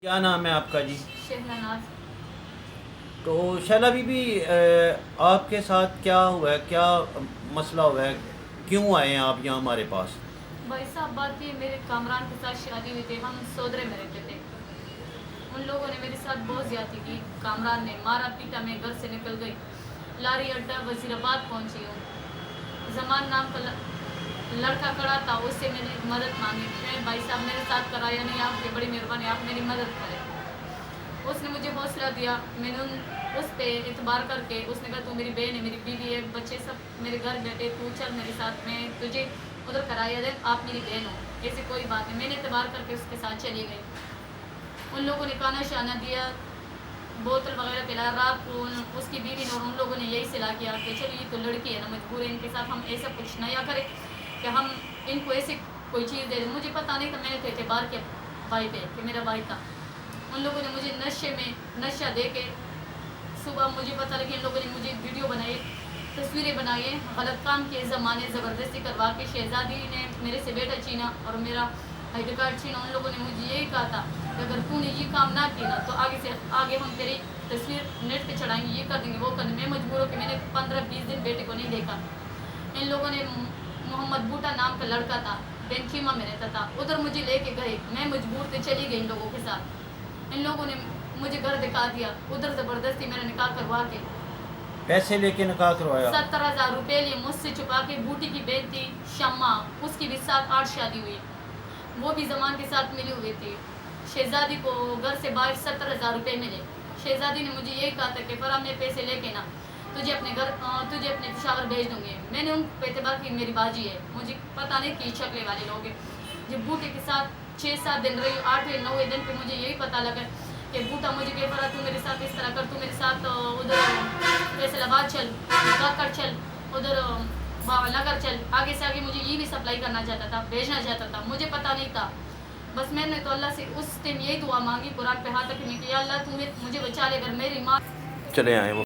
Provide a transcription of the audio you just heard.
کیا نام ہے آپ کا جی؟ شہلا ناز۔ تو شیلا بی بی آپ کے ساتھ کیا ہوا ہے، کیا مسئلہ ہوا ہے، کیوں آئے ہیں آپ یہاں ہمارے پاس؟ بھائی صاحب بات یہ میرے کامران کے ساتھ شادی ہوئی تھی، ہم سودرے میں رہتے تھے۔ ان لوگوں نے میرے ساتھ بہت زیادتی کی، کامران نے مارا پیٹا، میں گھر سے نکل گئی، لاری اڈا وزیر آباد پہنچی ہوں۔ زمان نام کا لڑکا کھڑا تھا، اس سے میں نے مدد مانگی، میں بھائی صاحب میرے ساتھ کرایا نہیں، آپ کی بڑی مہربانی، آپ میری مدد کریں۔ اس نے مجھے حوصلہ دیا، میں نے اس پہ اعتبار کر کے، اس نے کہا تو میری بہن ہے، میری بیوی ہے، بچے سب میرے گھر بیٹھے، تو چل میرے ساتھ، میں تجھے ادھر کرایا دے، آپ میری بہن ہو، ایسی کوئی بات نہیں۔ میں نے اعتبار کر کے اس کے ساتھ چلی گئی۔ ان لوگوں نے کھانا شانا دیا، بوتل وغیرہ پلایا، رات کو اس کی بیوی نے اور ان لوگوں نے یہی صلاح کیا کہ چلو یہ تو لڑکی ہے نا، مجبور ہے ان کے ساتھ، ہم ایسا کچھ نیا کریں کہ ہم ان کو ایسی کوئی چیز دے دیں۔ مجھے پتہ نہیں تھا، میں نے تو اعتبار کیا بھائی پہ کہ میرا بھائی تھا۔ ان لوگوں نے مجھے نشے میں نشہ دے کے، صبح مجھے پتہ لگی ان لوگوں نے مجھے ویڈیو بنائی، تصویریں بنائی ہیں، غلط کام کیے، زمانے زبردستی کروا کے، شہزادی نے میرے سے بیٹا چھینا اور میرا آئی ڈی کارڈ چھینا۔ ان لوگوں نے مجھے یہی کہا تھا کہ اگر تو نے یہ کام نہ کیا تو آگے ہم تیری تصویر نیٹ پہ چڑھائیں گے، یہ کر دیں گے، وہ کر دیں گے۔ میں مجبور ہو کہ میں نے 15-20 دن بیٹے کو نہیں دیکھا۔ ان لوگوں نے محمد بوٹا نام کا لڑکا تھا، بینکیما میں رہتا تھا، ادھر مجھے لے کے گئے، میں مجبور سے چلی گئی ان لوگوں کے ساتھ۔ ان لوگوں نے مجھے گھر دکھا دیا، ادھر زبردستی میرا نکاح کروا کے پیسے لے کے نکاح کروایا؟ 70,000 روپے لیے مجھ سے چھپا کے۔ بوٹی کی بہن تھی شمع، اس کی بھی 7-8 شادی ہوئی، وہ بھی زمان کے ساتھ ملی ہوئی تھی۔ شہزادی کو گھر سے باہر 70,000 روپے ملے۔ شہزادی نے مجھے یہی کہا تھا کہ فرا میں پیسے لے کے نا تجھے اپنے پشاور بھیج دوں گے۔ میں نے ان پہ اعتبار کی میری باجی ہے، مجھے پتہ نہیں کہ شکلے والے لوگ ہیں۔ جب بوٹے کے ساتھ 6-7 دن رہی، 8ویں-9ویں دن پہ مجھے یہی پتہ لگا کہ بوٹا مجھے کہ فرا تو میرے ساتھ اس طرح کر، تو میرے ساتھ ادھر فیصل آباد چل، کاکڑ چل، ادھر باوا نگر چل، آگے سے آگے مجھے یہ بھی سپلائی کرنا چاہتا تھا، بھیجنا چاہتا تھا، مجھے پتہ نہیں تھا۔ بس میں نے تو اللہ سے اس ٹائم یہی دعا مانگی، قرآن پہ ہاتھ رکھ کے کہ یا اللہ تو مجھے بچا لے، اگر میری ماں چلے آئے وہ